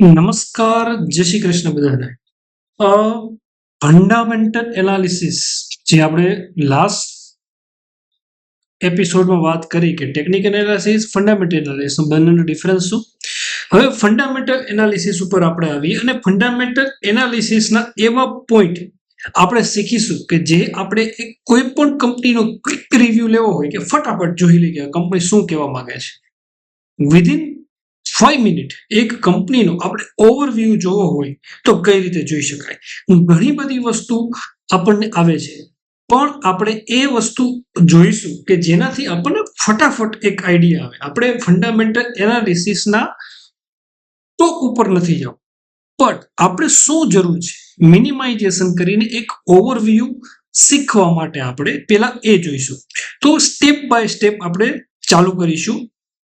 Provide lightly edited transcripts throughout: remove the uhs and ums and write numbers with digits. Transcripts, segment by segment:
નમસ્કાર, જય શ્રી કૃષ્ણ બધાને. અ ફંડામેન્ટલ એનાલિસિસ જે આપણે લાસ્ટ એપિસોડમાં વાત કરી કે ટેકનિકલ એનાલિસિસ, ફંડામેન્ટલ એનાલિસિસ બંનેનો ડિફરન્સ શું? હવે ફંડામેન્ટલ એનાલિસિસ ઉપર આપણે આવીએ અને ફંડામેન્ટલ એનાલિસિસના એવા પોઈન્ટ આપણે શીખીશું કે જે આપણે કોઈ પણ કંપનીનો ક્વિક રિવ્યુ લેવો હોય કે ફટાફટ જોઈ લઈએ કે કંપની શું કહેવા માંગે છે. વિધિન 5 મિનિટ એક કંપનીનો આપણે ઓવરવ્યૂ જોવો હોય તો કઈ રીતે જોઈ શકાય. ઘણી બધી વસ્તુ આપણને આવે છે, પણ આપણે એ વસ્તુ જોઈશું કે જેનાથી આપણને ફટાફટ એક આઈડિયા આવે. આપણે ફંડામેન્ટલ એનાલિસિસના ટોપ ઉપર નથી જવું, પણ આપણે શું જરૂર છે મિનિમાઇઝેશન કરીને એક ઓવરવ્યૂ શીખવા માટે આપણે પેલા એ જોઈશું. તો સ્ટેપ બાય સ્ટેપ આપણે ચાલુ કરીશું.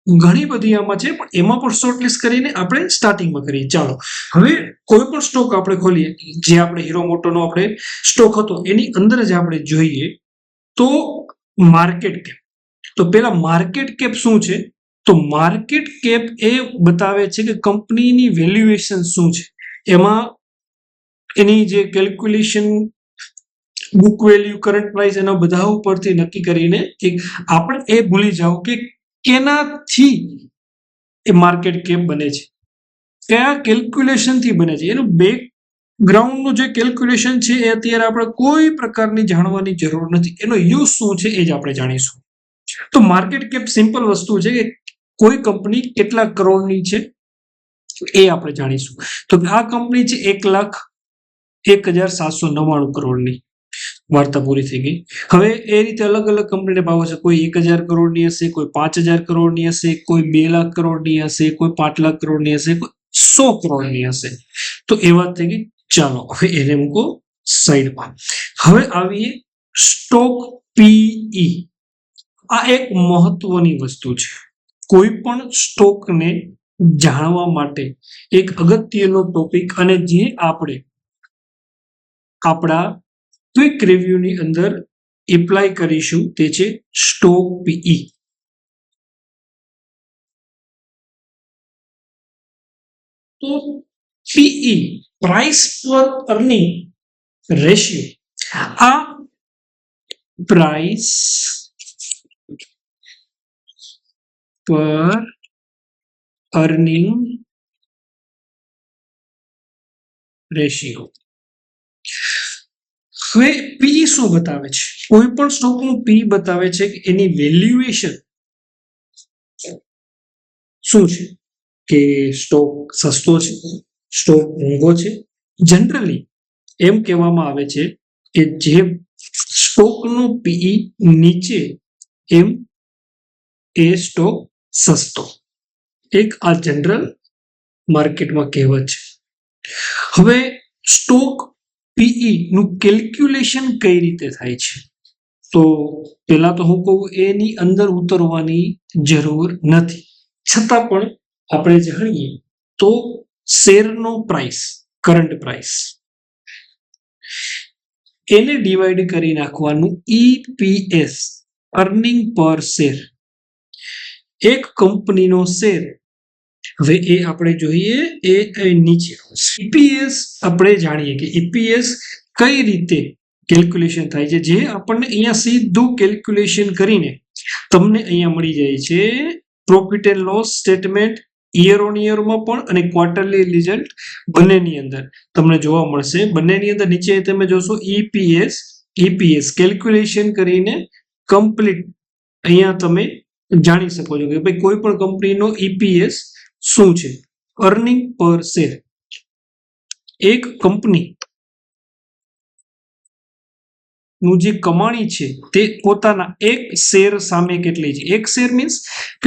ઘણી બધી આમાં છે, પણ એમાં પણ શોર્ટલિસ્ટ કરીને આપણે સ્ટાર્ટિંગમાં કરીએ. ચાલો હવે કોઈ પણ સ્ટોક આપણે ખોલીએ, જે આપણે હીરો મોટોનો આપણે સ્ટોક હતો એની અંદર જ આપણે જોઈએ તો માર્કેટ કેપ. તો પેલા માર્કેટ કેપ શું છે? તો માર્કેટ કેપ એ બતાવે છે કે કંપનીની વેલ્યુએશન શું છે. એમાં એની જે calculation, book value, current price, એના બધા ઉપરથી નક્કી કરીને આપણે એ ભૂલી જાઓ કે કેનાથી એ માર્કેટ કેપ બને છે, કયા કેલ્ક્યુલેશનથી બને છે. એનું બેકગ્રાઉન્ડનું જે કેલ્ક્યુલેશન છે એ અત્યારે આપણે કોઈ પ્રકારની જાણવાની જરૂર નથી. એનો યુઝ શું છે એ જ આપણે જાણીશું. તો માર્કેટ કેપ સિમ્પલ વસ્તુ છે કે કોઈ કંપની કેટલા કરોડની છે એ આપણે જાણીશું. તો આ કંપની છે 1,01,799 કરોડની. વાર્તા પૂરી થઈ ગઈ. હવે એ રીતે અલગ અલગ કંપનીને ભાવ હશે. કોઈ 1,000 કરોડની હશે, કોઈ 5,000 કરોડની હશે, કોઈ 2 લાખ કરોડની હશે, કોઈ 5 લાખ કરોડની હશે, કોઈ 100 કરોડની હશે. તો એ વાત થઈ ગઈ. ચાલો હવે એને મૂકો સાઈડમાં. હવે આવીએ સ્ટોક પીઈ. આ એક મહત્વની વસ્તુ છે. કોઈ પણ સ્ટોકને જાણવા માટે એક અગત્યનો ટોપિક, અને જે આપણે આપણા ક્વિક રિવ્યુની અંદર એપ્લાય કરીશું તે છે સ્ટોક પીઈ. તો પીઈ, પ્રાઇસ પર અર્નિંગ રેશિયો. આ પ્રાઇસ પર અર્નિંગ રેશિયો. હવે પી શું બતાવે છે? કોઈ પણ સ્ટોકનું પી બતાવે છે કે એની વેલ્યુએશન શું છે, કે સ્ટોક સસ્તો છે, સ્ટોક મોંઘો છે. જનરલી એમ કહેવામાં આવે છે કે જે સ્ટોકનું પીઈ નીચે એમ એ સ્ટોક સસ્તો. એક આ જનરલ માર્કેટમાં કહેવત છે. હવે સ્ટોક પીઈ નું કેલ્ક્યુલેશન કઈ રીતે થાય છે? તો પેલા તો હું કહું, એની અંદર ઉતરવાની જરૂર નથી, છતાં પણ આપણે જાણીએ તો શેરનો પ્રાઇસ, કરંટ પ્રાઇસ, એને ડિવાઈડ કરી નાખવાનું ઈપીએસ, અર્નિંગ પર શેર. એક કંપનીનો શેર, હવે એ આપણે જોઈએ એ નીચે ઈપીએસ. આપણે જાણીએ કે ઈપીએસ કઈ રીતે કેલ્ક્યુલેશન થાય છે, જે આપણને અહીંયા સીધું કેલ્ક્યુલેશન કરીને તમને અહીંયા મળી જાય છે profit and loss statement, year on યરમાં પણ અને ક્વાર્ટરલી રિઝલ્ટ બંનેની અંદર તમને જોવા મળશે. બંનેની અંદર નીચે તમે જોશો ઈપીએસ કેલ્ક્યુલેશન કરીને કમ્પ્લીટ અહીંયા તમે જાણી શકો છો કે ભાઈ કોઈ પણ કંપનીનો ઈપીએસ શું છે. અર્નિંગ પર શેર. એક કંપની નું જે કમાણી છે તે પોતાના એક શેર સામે કેટલી છે. એક શેર મીન્સ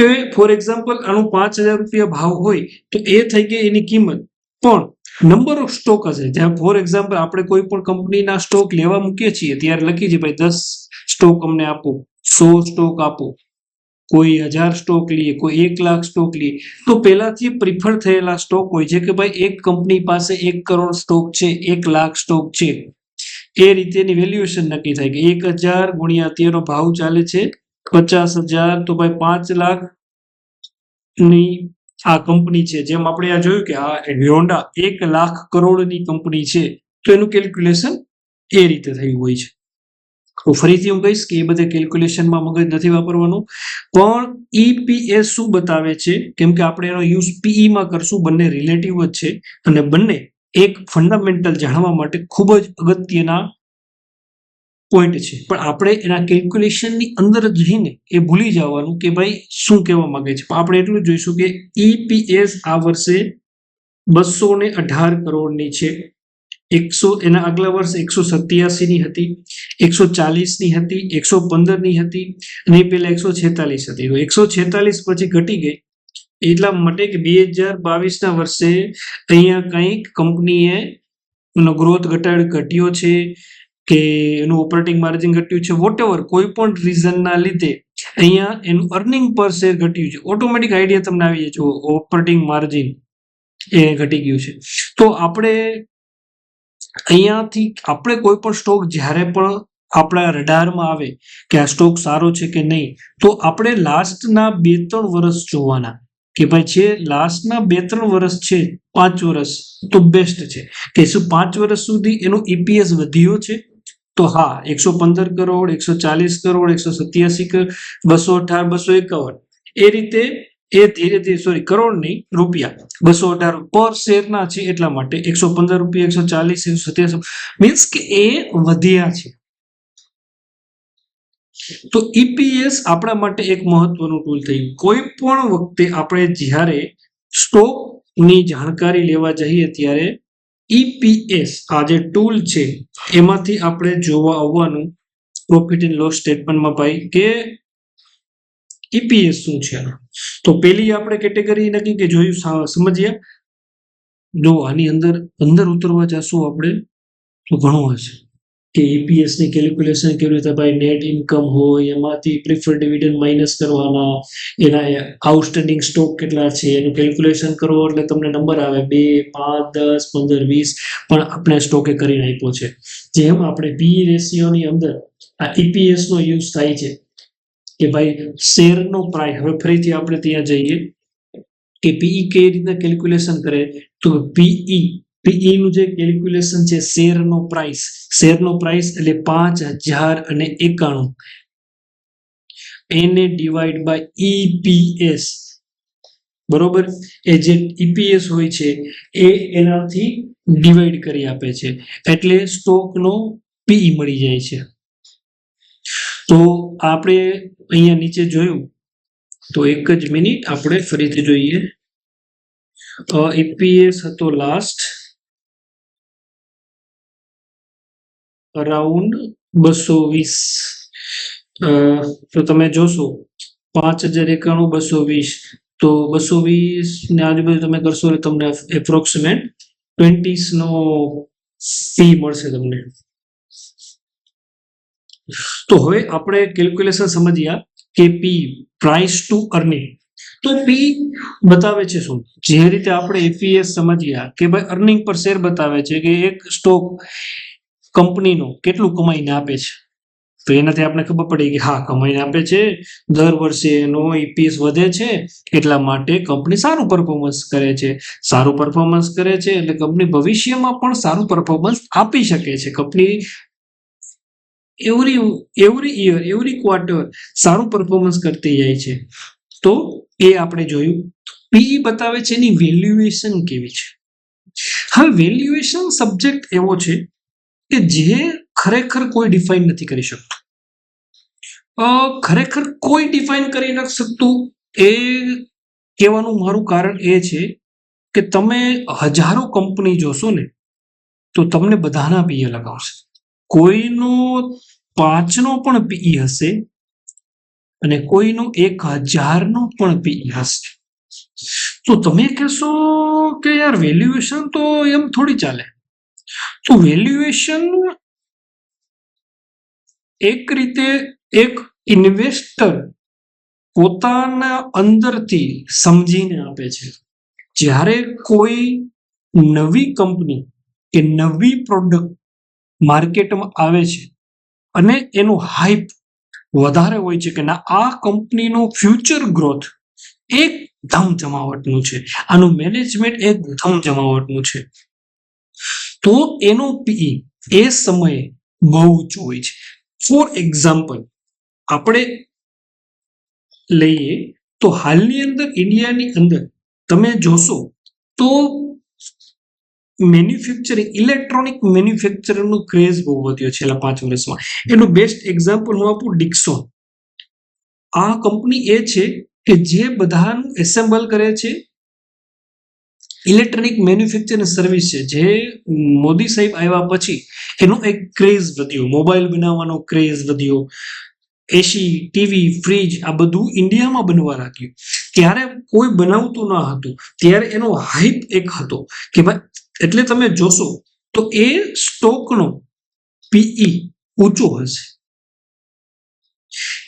કે ફોર એક્ઝામ્પલ આનું 5,000 રૂપિયા ભાવ હોય તો એ થઈ ગઈ એની કિંમત, પણ નંબર ઓફ સ્ટોક હશે. જ્યાં ફોર એક્ઝામ્પલ આપણે કોઈ પણ કંપનીના સ્ટોક લેવા મૂકીએ છીએ ત્યારે લખીએ છીએ ભાઈ 10 સ્ટોક અમને આપો, 100 સ્ટોક આપો, કોઈ 1,000 સ્ટોક લઈએ, કોઈ 1 લાખ સ્ટોક લઈએ. તો પહેલાથી પ્રિફર થયેલા સ્ટોક હોય છે કે ભાઈ એક કંપની પાસે 1 કરોડ સ્ટોક છે, 1 લાખ સ્ટોક છે. એ રીતે એની વેલ્યુએશન નક્કી થાય કે 1,000 ગુણ્યા અત્યારનો ભાવ ચાલે છે 50,000, તો ભાઈ 5 લાખ ની આ કંપની છે, જેમ આપણે આ જોયું કે આ હોન્ડા 1 લાખ કરોડની કંપની છે, તો એનું કેલ્ક્યુલેશન એ રીતે થયું હોય છે. તો ફરીથી હું કહીશ કે એ બધે કેલ્ક્યુલેશનમાં મગજ નથી વાપરવાનું, પણ ઈપીએસ શું બતાવે છે, કેમ કે આપણે એનો યુઝ પીઈ માં કરશું, બંને રિલેટિવ જ છે અને બંને એક ફંડામેન્ટલ જાણવા માટે ખૂબ જ અગત્યના પોઈન્ટ છે, પણ આપણે એના કેલ્ક્યુલેશનની અંદર જ જઈને એ ભૂલી જવાનું કે ભાઈ શું કહેવા માંગે છે. પણ આપણે એટલું જોઈશું કે ઈપીએસ આ વર્ષે 218 કરોડની છે. એના આગલા વર્ષ 187 ની હતી, 140 ની હતી, 115 ની હતી અને પેલા 146 હતી. તો 146 પછી ઘટી ગઈ એટલા માટે કે 2022 ના વર્ષે અહીંયા કંઈક કંપનીએ એનો ગ્રોથ ઘટ્યો છે કે એનું ઓપરેટિંગ માર્જિન ઘટ્યું છે, વોટએવર કોઈ પણ રીઝનના લીધે અહીંયા એનું અર્નિંગ પર શેર ઘટ્યું છે. ઓટોમેટિક આઈડિયા તમને આવી જાય છે ઓપરેટિંગ માર્જિન એ ઘટી ગયું છે. તો આપણે અહીંયાથી આપણે કોઈ પણ સ્ટોક જ્યારે પણ આપણા રડારમાં આવે કે આ સ્ટોક સારો છે કે નહીં, તો આપણે લાસ્ટના 2-3 વર્ષ જોવાના કે ભાઈ છે લાસ્ટના 2-3 વર્ષ છે, 5 વર્ષ તો બેસ્ટ છે કે શું 5 વર્ષ સુધી એનો ઈપીએસ વધ્યો છે? તો હા, 115 કરોડ, 140 કરોડ, 187 કરોડ, 218, 251 એ રીતે એ ધીરે ધીરે કરોડ નહીં, રૂપિયા 218 પર શેરના છે, એટલા માટે 115 રૂપિયા, 140, 187 મીન્સ કે એ વધ્યા છે. તો ઈપીએસ આપણા માટે એક મહત્વનું ટૂલ થયું. કોઈ પણ વખતે આપણે જ્યારે સ્ટોકની જાણકારી લેવા જઈએ ત્યારે ઈપીએસ આ જે ટૂલ છે એમાંથી આપણે જોવા આવવાનું પ્રોફિટ એન્ડ લોસ સ્ટેટમેન્ટમાં ભાઈ કે ઈપીએસ શું છે. તો પેલી આપણે કેટેગરી નક્કી કે જોયું સમજ્યા. જો આની અંદર ઉતરવા જશું આપણે તો ઘણું હશે કે ઈપીએસ ની કેલ્ક્યુલેશન કેવી રીતે ભાઈ નેટ ઇન્કમ હોય એમાંથી પ્રિફર્ડ ડિવિડન્ડ માઇનસ કરવાના, એના આઉટસ્ટેન્ડિંગ સ્ટોક કેટલા છે એનું કેલ્ક્યુલેશન કરવો એટલે તમને નંબર આવે 2, 5, 10, 15, 20 પણ આપણે સ્ટોકે કરીને આપ્યો છે. જેમ આપણે પી રેશિયોની અંદર આ ઈપીએસ નો યુઝ થાય છે કે ભાઈ શેરનો પ્રાઇસ, હવે ફરીથી આપણે ત્યાં જઈએ કે પીઈ કઈ રીતના કેલ્ક્યુલેશન કરે, તો પીઈ નું જે કેલ્ક્યુલેશન છે શેરનો પ્રાઇસ એટલે 5091 એને ડિવાઈડ બાય ઈપીએસ, બરોબર. એ જે ઈપીએસ હોય છે એ એનાથી ડિવાઈડ કરી આપે છે એટલે સ્ટોકનો પીઈ મળી જાય છે. તો આપણે અહીંયા નીચે જોયું તો એક જ મિનિટ આપણે ફરીથી જોઈએ. ઈપીએસ હતો લાસ્ટ અરાઉન્ડ 220, તો તમે જોશો 5091, 220, તો 220 ને આજુબાજુ તમે કરશો એટલે તમને એપ્રોક્સિમેટ 20 નો પી મળશે તમને. તો હવે આપણે કેલ્ક્યુલેશન સમજ્યા કે પી પ્રાઇસ ટુ અર્નિંગ. તો પી બતાવે છે શું, જે રીતે આપણે ઈપીએસ સમજ્યા કે ભાઈ અર્નિંગ પર શેર બતાવે છે કે એક સ્ટોક કંપનીનો કેટલું કમાઈને આપે છે, તો એનાથી આપણે ખબર પડી કે હા કમાઈને આપે છે, દર વર્ષે એનો ઈપીએસ વધે છે એટલા માટે કંપની સારું પરફોર્મન્સ કરે છે. સારું પરફોર્મન્સ કરે છે એટલે કંપની ભવિષ્યમાં પણ સારું પરફોર્મન્સ આપી શકે છે. Company every year every quarter સારું પરફોર્મન્સ કરતી જાય છે. તો એ આપણે જોયું. પીઈ બતાવે છે એની વેલ્યુએશન કેવી છે. હવે વેલ્યુએશન સબ્જેક્ટ એવો છે કે જે ખરેખર કોઈ ડિફાઇન નથી કરી શકતું. ખરેખર કોઈ ડિફાઇન કરી નથી શકતું એ કહેવાનું મારું કારણ એ છે કે તમે હજારો કંપની જોશો ને તો તમને બધાના પીએ લગાવશે. કોઈનો 5નો પણ પીઈ હશે અને કોઈનો 1000નો પણ પીઈ હશે. તો તમે કહેશો કે યાર વેલ્યુએશન તો એમ થોડી ચાલે. તો વેલ્યુએશન એક રીતે એક ઇન્વેસ્ટર પોતાના અંદરથી સમજીને આપે છે. જ્યારે કોઈ નવી કંપની કે નવી પ્રોડક્ટ માર્કેટમાં આવે છે અને એનું હાઇપ વધારે હોય છે કે ના આ કંપનીનો ફ્યુચર ગ્રોથ 1 ધમ જમાવટનું છે, આનું મેનેજમેન્ટ એક ધમ જમાવટનું છે. તો એનો પીઈ એ સમયે બહુ ઊંચો હોય છે. ફોર એક્ઝામ્પલ આપણે લઈએ તો હાલની અંદર ઇન્ડિયાની અંદર તમે જોશો તો મેન્યુફેક્ચરિંગ ઇલેક્ટ્રોનિક મેન્યુફેક્ચરનો ક્રેઝ બહુ વધ્યો છેલ્લા 5 વર્ષમાં. એનું બેસ્ટ એક્ઝામ્પલ હું આપું ડિક્સોન. આ કંપની એ છે કે જે બધાનું એસેમ્બલ કરે છે. ઇલેક્ટ્રોનિક મેન્યુફેક્ચરિંગ સર્વિસ છે જે મોદી સાહેબ આવ્યા પછી એનો એક ક્રેઝ વધ્યો, મોબાઈલ બનાવવાનો ક્રેઝ વધ્યો, એસી, ટીવી, ફ્રીજ આ બધું ઇન્ડિયામાં બનવા લાગ્યું. ત્યારે કોઈ બનાવતું ન હતું, ત્યારે એનો હાઈપ એક હતો કે ભાઈ, એટલે તમે જોશો તો એ સ્ટોકનો પીઈ ઊંચો હશે,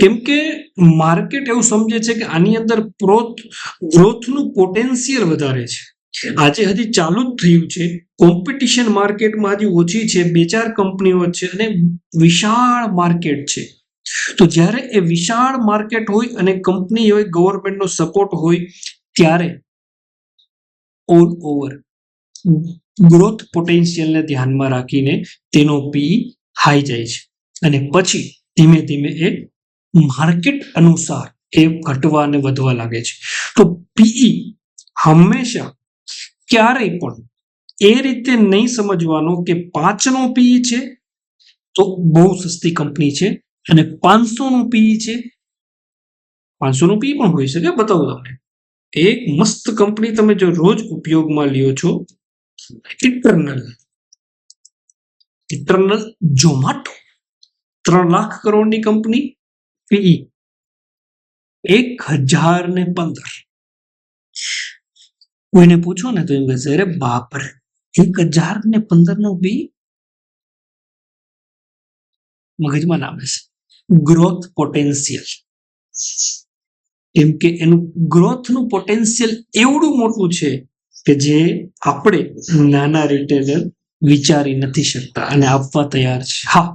કેમ કે માર્કેટ એવું સમજે છે કે આની અંદર ગ્રોથનું પોટેન્શિયલ વધારે છે. આજે હજી ચાલુ જ થયું છે, કોમ્પિટિશન માર્કેટમાં હજી ઓછી છે, 2-4 કંપનીઓ છે અને વિશાળ માર્કેટ છે. તો જ્યારે એ વિશાળ માર્કેટ હોય અને કંપની હોય, ગવર્મેન્ટનો સપોર્ટ હોય, ત્યારે ઓલ ઓવર ગ્રોથ પોટેન્શિયલને ધ્યાનમાં રાખીને તેનો પી હાઈ જાય છે અને પછી ધીમે ધીમે એ માર્કેટ અનુસાર એ ઘટવા અને વધવા લાગે છે. તો પીઈ હંમેશા ક્યારેય પણ એ રીતે નહીં સમજવાનો કે 5 નો પીઈ છે તો બહુ સસ્તી કંપની છે અને 500 નું પીઈ છે. 500 નું પીઈ પણ હોઈ શકે, બતાવું તમને. એક મસ્ત કંપની તમે જો રોજ ઉપયોગમાં લ્યો છો, ઇટરનલ ઝોમાટો, 3 લાખ કરોડની કંપની, પીઈ 1015. કોઈને પૂછો ને તો એમ કહેશે, અરે બાપ રે, 1015 નો પી. મગજમાં નામે છે ગ્રોથ પોટેન્શિયલ, કેમ કે એનું ગ્રોથનું પોટેન્શિયલ એવડું મોટું છે કે જે આપણે નાના રિટેલર વિચારી નથી શકતા અને આપવા તૈયાર છે. હા,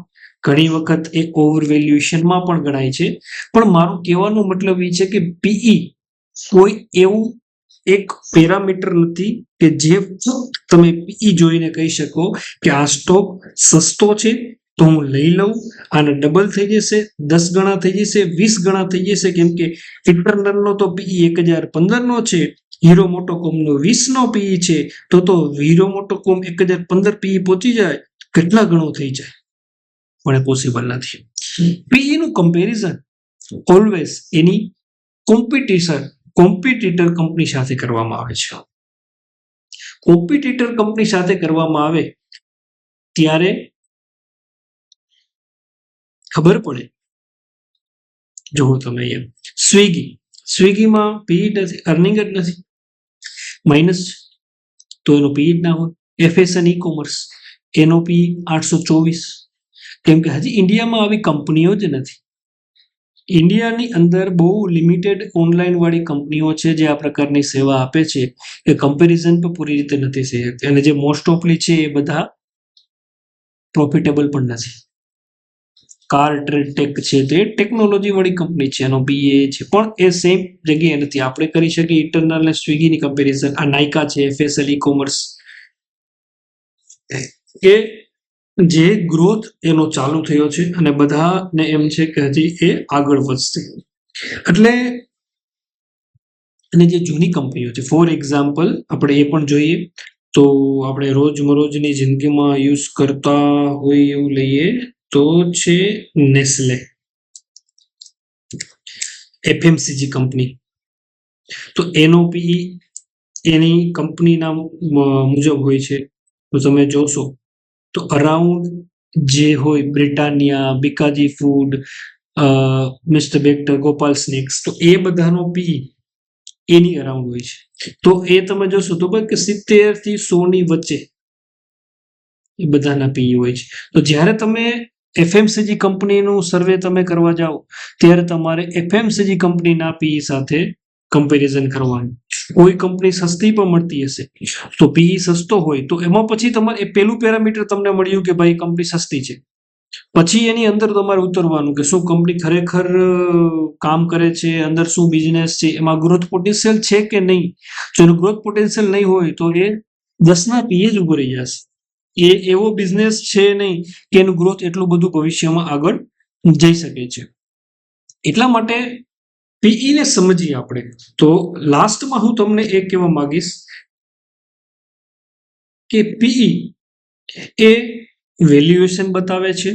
ઘણી વખત એ ઓવર વેલ્યુએશનમાં પણ ગણાય છે, પણ મારું કહેવાનો મતલબ એ છે કે પીઈ કોઈ એવું એક પેરામીટર નથી કે જે તમે પીઈ જોઈને કહી શકો કે આ સ્ટોક સસ્તો છે તો હું લઈ લઉં, આને ડબલ થઈ જશે, 10 ગણા થઈ જશે, 20 ગણા થઈ જશે. કેમ કે ઇટરનલનો તો પીઈ 1015 નો છે, હીરો મોટોકોમનો 20 નો પીઈ છે, તો હીરો મોટોકોમ 1015 પીઈ પહોંચી જાય, કેટલા ગણો થઈ જાય? પણ એ પોસિબલ નથી. પીઈ નું કમ્પેરિઝન ઓલવેઝ એની કોમ્પિટિટર કંપની સાથે કરવામાં આવે છે. કોમ્પિટિટર કંપની સાથે કરવામાં આવે ત્યારે ખબર પડે. જુઓ તમે અહીંયા સ્વિગીમાં પીઈ નથી, અર્નિંગ જ નથી, માઇનસ, તો એનો પીઈ જ ના હોય. એફએસએન ઈ કોમર્સ, એનો પીઈ 824, કેમ કે હજી ઇન્ડિયામાં આવી કંપનીઓ જ નથી. ઇન્ડિયાની અંદર બહુ લિમિટેડ ઓનલાઈન વાળી કંપનીઓ છે જે આ પ્રકારની સેવા આપે છે, એ કમ્પેરિઝન પણ પૂરી રીતે નથી થઈ શકતી અને જે મોસ્ટ ઓફલી છે એ બધા પ્રોફિટેબલ પણ નથી. કાર ટ્રેડ ટેક છે તે ટેકનોલોજી વાળી કંપની છે, એનો બીએ છે, પણ એ સેમ જગ્યાએ નથી. આપણે કરી શકીએ ઇટરનલ અને સ્વિગીની કમ્પેરિઝન. આ નાયકા છે, એફએસએલ ઈ કોમર્સ, એ જે ગ્રોથ એનો ચાલુ થયો છે અને બધાને એમ છે કે હજી એ આગળ વધશે. એટલે અને જે જૂની કંપનીઓ છે, ફોર એક્ઝામ્પલ આપણે એ પણ જોઈએ તો આપણે રોજમરોજની જિંદગીમાં યુઝ કરતા હોય એવું લઈએ તો છે નેસ્લે, એફએમસીજી કંપની. તો એનો પીઈ એની કંપનીના મુજબ હોય છે. તો તમે જોશો તો અરાઉન્ડ જે હોય Britannia, Bikaji food, mister Bector, Gopal snacks, તો એ બધાનો પીઈ એની અરાઉન્ડ હોય છે. તો એ તમે જોશો તો કે 70 થી 100 ની વચ્ચે એ બધાના પીઈ હોય છે. તો જ્યારે તમે એફએમસીજી કંપનીનું સર્વે તમે કરવા જાઓ ત્યારે તમારે એફએમસીજી કંપનીના પીઈ સાથે કમ્પેરિઝન કરવાનું. કોઈ કંપની સસ્તી પણ મળતી હશે તો પીઈ સસ્તો હોય તો એમાં પછી તમારે એ પેલું પેરામીટર તમને મળ્યું કે ભાઈ કંપની સસ્તી છે, પછી એની અંદર તમારે ઉતરવાનું કે શું કંપની ખરેખર કામ કરે છે, અંદર શું બિઝનેસ છે, એમાં ગ્રોથ પોટેન્શિયલ છે કે નહીં. જો એનું ગ્રોથ પોટેન્શિયલ નહીં હોય તો એ 10ના પીએ જ ઉભો રહી જશે. એ એવો બિઝનેસ છે નહીં કે એનું ગ્રોથ એટલું બધું ભવિષ્યમાં આગળ જઈ શકે છે. એટલા માટે પીઈ ને સમજીએ આપણે. તો લાસ્ટમાં હું તમને એ કહેવા માંગીશ કે પીઈ એ વેલ્યુએશન બતાવે છે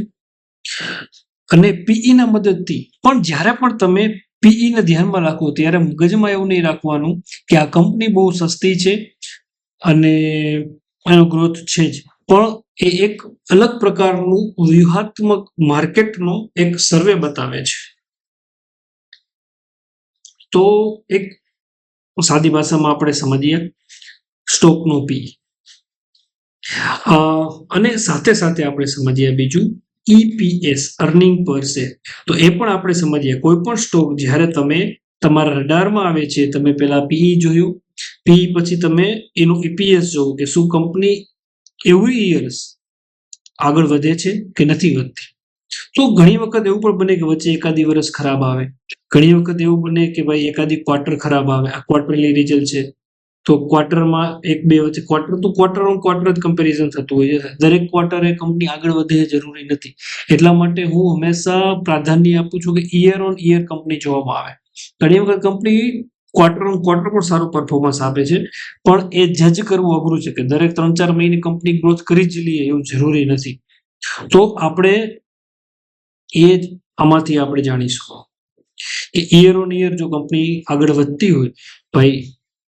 અને પીઈ ના મદદથી પણ જ્યારે પણ તમે પીઈ ને ધ્યાનમાં રાખો ત્યારે મગજમાં એવું નહીં રાખવાનું કે આ કંપની બહુ સસ્તી છે અને એનો ગ્રોથ છે જ, પણ એ એક અલગ પ્રકારનું વ્યૂહાત્મક માર્કેટનો એક સર્વે બતાવે છે. તો એક સાદી ભાષામાં આપણે સમજીએ સ્ટોકનો પી, અને સાથે સાથે આપણે સમજીએ બીજું EPS અર્નિંગ પર શેર. તો એ પણ આપણે સમજીએ કોઈ પણ સ્ટોક જ્યારે તમે તમારા રડારમાં આવે છે, તમે પેલા પીઈ જોયું, પીઈ પછી તમે એનું EPS જોવો કે શું કંપની એવરી યર્સ આગળ વધે છે કે નથી વધતી. તો ઘણી વખત એવું પણ બને કે વચ્ચે એકાદી વર્ષ ખરાબ આવે, ઘણી વખત એવું બને કે ભાઈ એકાદી ક્વાર્ટર ખરાબ આવે. આ ક્વાર્ટરલી રિઝલ્ટ છે તો ક્વાર્ટરમાં એક બે વચ્ચે ક્વાર્ટર ઓન ક્વાર્ટર જ કમ્પેરિઝન થતું હોય છે. દરેક ક્વાર્ટરે કંપની આગળ વધે જરૂરી નથી. એટલા માટે હું હંમેશા પ્રાધાન્ય આપું છું કે યર ઓન યર કંપની જોવામાં આવે. ઘણી વખત કંપની ક્વાર્ટર ઓન ક્વાર્ટર પણ સારું પરફોર્મન્સ આપે છે, પણ એ જજ કરવું અઘરું છે કે દરેક 3-4 મહિને કંપની ગ્રોથ કરી જ લઈએ એવું જરૂરી નથી. તો આપણે એ જ આમાંથી આપણે જાણીશું કે યર ઓન યર જો કંપની આગળ વધતી હોય, ભાઈ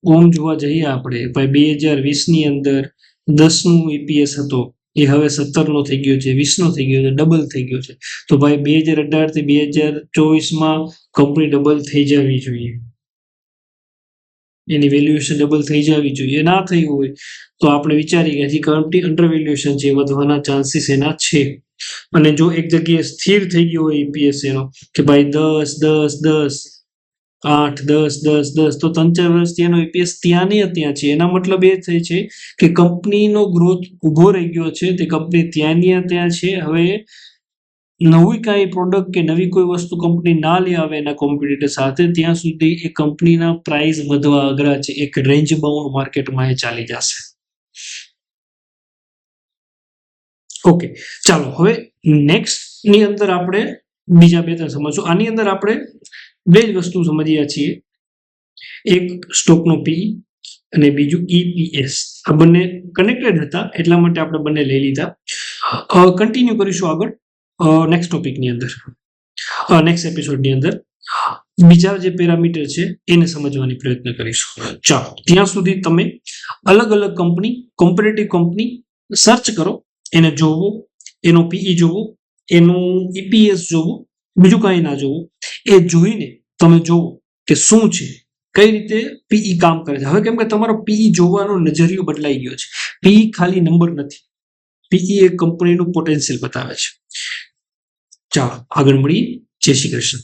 ઓમ જોવા જઈએ આપણે, ભાઈ 2020ની અંદર 10નું EPS હતો એ હવે 17નો થઈ ગયો છે, 20નો થઈ ગયો છે, ડબલ થઈ ગયો છે. તો ભાઈ 2018 થી 2024માં કંપની ડબલ થઈ જવી જોઈએ, એની વેલ્યુએશન ડબલ થઈ જવી જોઈએ. ના થઈ હોય તો આપણે વિચારીએ કે હજી કંપની અંડર વેલ્યુએશન છે, વધવાના ચાન્સીસ એના છે. અને જો એક જગ્યાએ સ્થિર થઈ ગયો હોય EPS એનો કે ભાઈ 10, 10, 10, 8, 10, 10, 10, તો 3-4 વર્ષથી એનો EPS ત્યાં ને ત્યાં છે. એના મતલબ એ થાય છે કે કંપનીનો ગ્રોથ ઉભો રહી ગયો છે, તે કંપની ત્યાં ને ત્યાં છે. હવે નવી કાંઈ પ્રોડક્ટ કે નવી કોઈ વસ્તુ કંપની ના લઈ આવે એના કોમ્પિટિટર સાથે, ત્યાં સુધી એ કંપનીના પ્રાઇસ વધવા અઘરા છે. એક રેન્જ બાઉન્ડ માર્કેટમાં એ ચાલી જશે. ઓકે, ચાલો હવે નેક્સ્ટ ની અંદર આપણે બીજા બે ત્રણ સમજશું. આની અંદર આપણે બે જ વસ્તુ સમજીએ છીએ, એક સ્ટોકનો પી અને બીજું EPS. આ બંને કનેક્ટેડ હતા એટલા માટે આપણે બંને લઈ લીધા. કન્ટિન્યુ કરીશું આગળ નેક્સ્ટ ટોપિકની અંદર, નેક્સ્ટ એપિસોડની અંદર બીજા જે પેરામીટર છે એને સમજવાની પ્રયત્ન કરીશું. ચાલો ત્યાં સુધી તમે અલગ અલગ કંપની, કોમ્પિટિટિવ કંપની સર્ચ કરો, એને જોવો, એનો પીઈ જોવો, એનું EPS જોવો, બીજું કાંઈ ના જોવું. એ જોઈને તમે જોવો કે શું છે, કઈ રીતે પીઈ કામ કરે છે. હવે કેમ કે તમારો પીઈ જોવાનો નજરિયો બદલાઈ ગયો છે. પીઈ ખાલી નંબર નથી, પીઈ એક કંપનીનું પોટેન્શિયલ બતાવે છે. ચાલો આગળ મળીએ. જય શ્રી કૃષ્ણ.